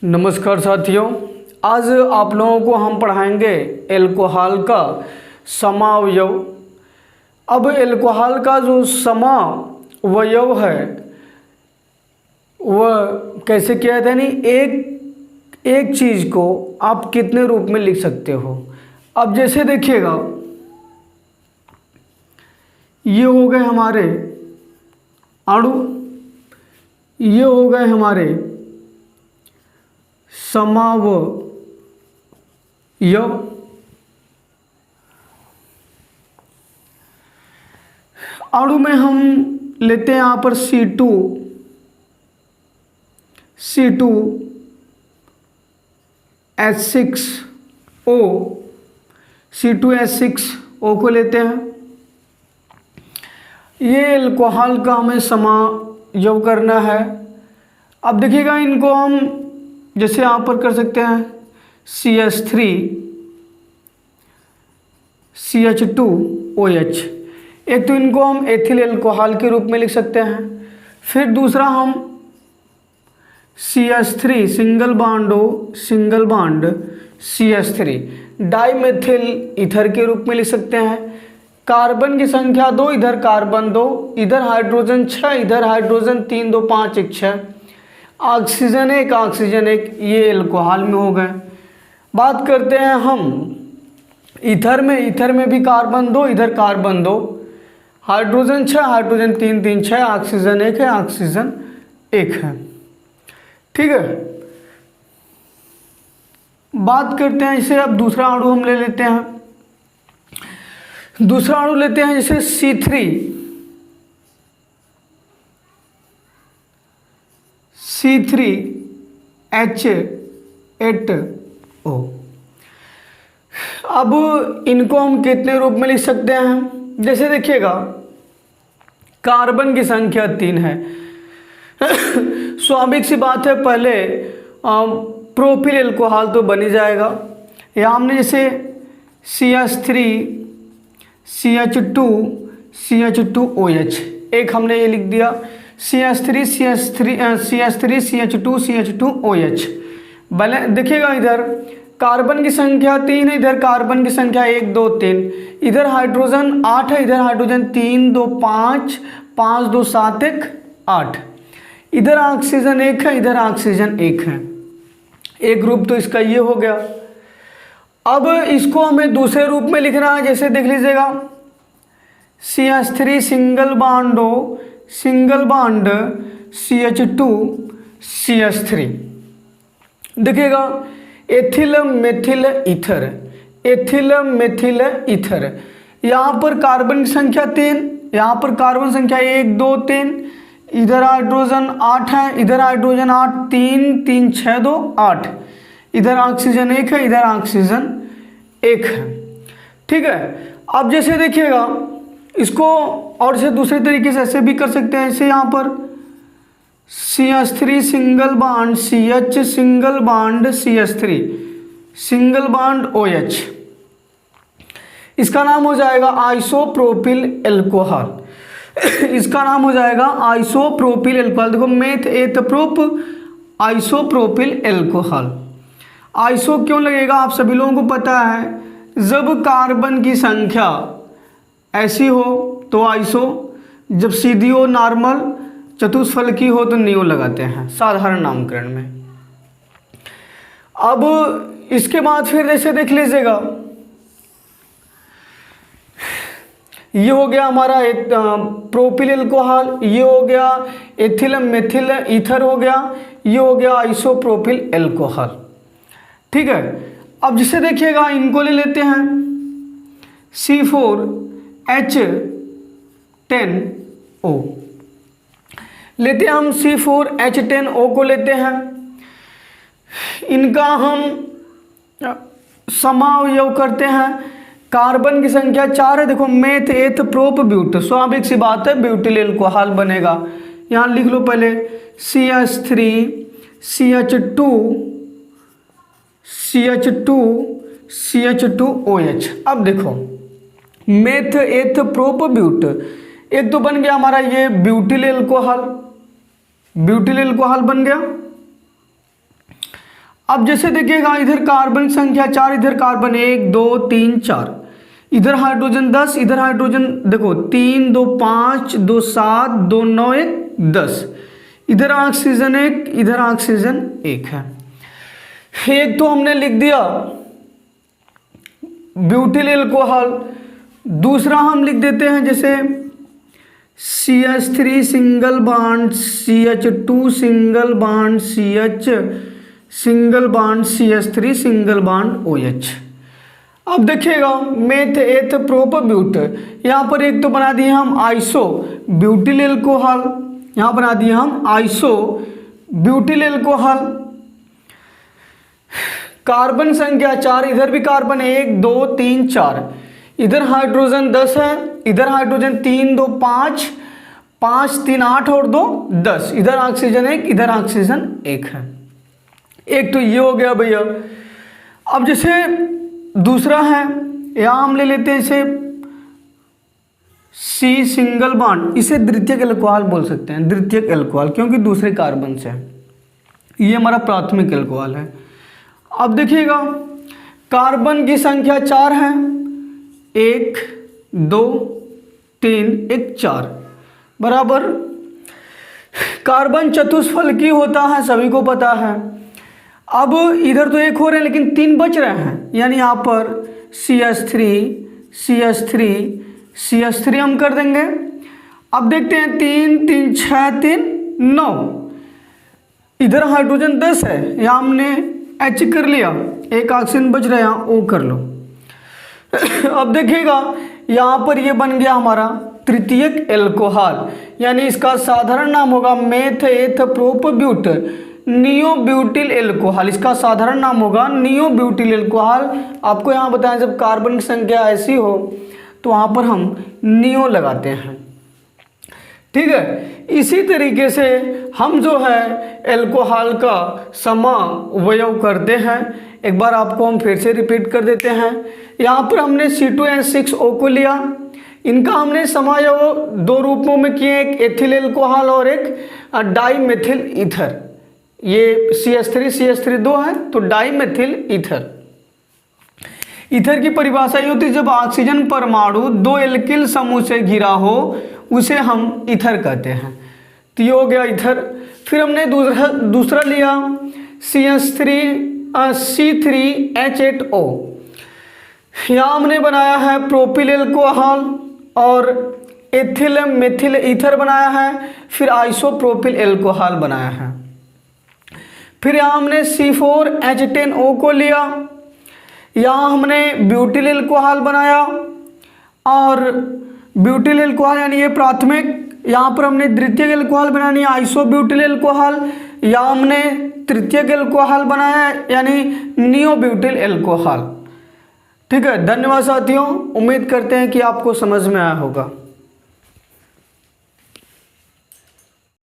नमस्कार साथियों, आज आप लोगों को हम पढ़ाएंगे एल्कोहल का समावयव। अब एल्कोहल का जो समावयव है वह कैसे किया जाता है, यानी एक चीज़ को आप कितने रूप में लिख सकते हो। अब जैसे देखिएगा, ये हो गए हमारे अणु, ये हो गए हमारे समावयव। अणु में हम लेते हैं यहाँ पर C2H6O, C2H6O को लेते हैं। ये एल्कोहल का हमें समावयव करना है। अब देखिएगा, इनको हम जैसे यहाँ पर कर सकते हैं CH3CH2OH। एक तो इनको हम एथिल एल्कोहल के रूप में लिख सकते हैं, फिर दूसरा हम CH3 single bond CH3 dimethyl ether के रूप में लिख सकते हैं। कार्बन की संख्या 2, इधर कार्बन 2, इधर हाइड्रोजन 6, इधर हाइड्रोजन 3 2 5 1 6, ऑक्सीजन 1, ये एल्कोहल में हो गए। बात करते हैं हम ईथर में भी कार्बन 2, इधर कार्बन 2, हाइड्रोजन 6, हाइड्रोजन 3 3 6, ऑक्सीजन 1 है, ऑक्सीजन 1 है। ठीक है, बात करते हैं इसे। अब दूसरा अणु हम ले लेते हैं, जैसे C3H8O। अब इनको हम कितने रूप में लिख सकते हैं, जैसे देखिएगा, कार्बन की संख्या 3 है। स्वाभाविक सी बात है, पहले प्रोपिल एल्कोहल तो बन ही जाएगा। यहाँ हमने जैसे CH3CH2OH एक हमने ये लिख दिया, CH3CH2OH। भले देखिएगा, इधर कार्बन की संख्या 3 है, इधर कार्बन की संख्या 1 2 3, इधर हाइड्रोजन 8 है, इधर हाइड्रोजन 3 2 5 5 2 7 1 8, इधर ऑक्सीजन 1 है, इधर ऑक्सीजन 1 है। एक ग्रुप तो इसका ये हो गया। अब इसको हमें दूसरे रूप में लिखना है, जैसे देख लीजिएगा, CH3 सिंगल बॉन्ड CH2CH3। देखिएगा, एथिल मेथिल ईथर। यहाँ पर कार्बन की संख्या 3, यहाँ पर कार्बन संख्या 1 2 3, इधर हाइड्रोजन 8 है, इधर हाइड्रोजन 8 3 3 6 2 8, इधर ऑक्सीजन 1 है, इधर ऑक्सीजन 1 है। ठीक है, अब जैसे देखिएगा, इसको और से दूसरे तरीके से ऐसे भी कर सकते हैं। ऐसे यहाँ पर CH3 single bond CH single bond CH3 single bond OH, इसका नाम हो जाएगा आइसोप्रोपिल एल्कोहल। इसका नाम हो जाएगा आइसोप्रोपिल एल्कोहल। देखो, meth eth prop isopropyl alcohol. Iso क्यों लगेगा, आप सभी लोगों को पता है, जब कार्बन की संख्या ऐसी हो तो आइसो, जब सीधी हो नॉर्मल, चतुष्फलकी हो तो नियो लगाते हैं साधारण नामकरण में। अब इसके बाद फिर जैसे देख लीजिएगा, ये हो गया हमारा प्रोपिल एल्कोहल, ये हो गया एथिल मेथिल ईथर हो गया, ये हो गया आइसोप्रोपिल एल्कोहल। ठीक है, अब जिसे देखिएगा, इनको ले लेते हैं C4H10O लेते हैं हम, C4H10O को लेते हैं। इनका हम समावयव करते हैं। कार्बन की संख्या 4 है। देखो, मेथ एथ प्रोप ब्यूट, स्वाभाविक सी बात है, ब्यूटिल एल्कोहल बनेगा। यहाँ लिख लो पहले CH3CH2OH। अब देखो, मेथ एथ प्रोप ब्यूट, एक तो बन गया हमारा ये ब्यूटिल एल्कोहल बन गया। अब जैसे देखिएगा इधर कार्बन संख्या 4, इधर कार्बन 1 2 3 4, इधर हाइड्रोजन 10, इधर हाइड्रोजन देखो 3 2 5 2 7 2 9 1 10, इधर ऑक्सीजन 1, इधर ऑक्सीजन 1 है। एक तो हमने लिख दिया ब्यूटिल एल्कोहल, दूसरा हम लिख देते हैं जैसे CH3 single bond CH2 single bond CH single bond CH3 single bond OH। अब देखिएगा मेथ एथ प्रोप ब्यूट, यहाँ पर एक तो बना दिए हम आइसो ब्यूटिल एल्कोहल, यहाँ बना दिए हम आइसो ब्यूटिल एल्कोहल। कार्बन संख्या 4, इधर भी कार्बन 1 2 3 4, इधर हाइड्रोजन 10 है, इधर हाइड्रोजन 3 2 5 5 3 8 और 2 10, इधर ऑक्सीजन 1, इधर ऑक्सीजन 1 है। एक तो ये हो गया भैया। अब जैसे दूसरा है, यहाँ हम ले लेते हैं इसे C सिंगल बॉन्ड, इसे द्वितीयक एल्कोहल बोल सकते हैं, द्वितीयक एल्कोहल, क्योंकि दूसरे कार्बन से है। ये हमारा प्राथमिक एल्कोहल है। अब देखिएगा कार्बन की संख्या 4 है, 1 2 3 1 4 बराबर। कार्बन चतुष्फलकी होता है, सभी को पता है। अब इधर तो 1 हो रहे हैं लेकिन 3 बच रहे हैं, यानी यहाँ पर CH3 CH3 CH3 हम कर देंगे। अब देखते हैं 3 3 6 3 9, इधर हाइड्रोजन 10 है, यहाँ हमने H कर लिया, एक ऑक्सीजन बच रहा है, यहाँ O कर लो। अब देखिएगा यहाँ पर ये बन गया हमारा तृतीयक एल्कोहल, यानी इसका साधारण नाम होगा meth eth prop but neo butyl alcohol, इसका साधारण नाम होगा नियो ब्यूटिल एल्कोहल। आपको यहाँ बताएं जब कार्बन की संख्या ऐसी हो तो वहाँ पर हम नियो लगाते हैं, ठीक है। इसी तरीके से हम जो है एल्कोहल का समावयव करते हैं। एक बार आपको हम फिर से रिपीट कर देते हैं। यहाँ पर हमने C2H6O को लिया, इनका हमने समावयव 2 रूपों में किए, एक एथिल एल्कोहल और एक डाईमेथिल ईथर। ये CH3 2 है तो डाईमेथिल ईथर। ईथर की परिभाषा ये होती है जब ऑक्सीजन परमाणु 2 एल्किल समूह से घिरा हो उसे हम ईथर कहते हैं। तो ये हो गया ईथर। फिर हमने दूसरा लिया C3H8O, यहाँ हमने बनाया है प्रोपिल एल्कोहल और एथिल मेथिल ईथर बनाया है, फिर आइसोप्रोपिल एल्कोहल बनाया है। फिर यहाँ हमने C4H10O को लिया, यहाँ हमने ब्यूटिल एल्कोहल बनाया और ब्यूटिल एल्कोहल यानी ये प्राथमिक, यहाँ पर हमने द्वितीयक एल्कोहल बनानी है आइसोब्यूटिल एल्कोहल, यहाँ हमने तृतीयक एल्कोहल बनाया यानी नियोब्यूटिल एल्कोहल। ठीक है, धन्यवाद साथियों, उम्मीद करते हैं कि आपको समझ में आया होगा।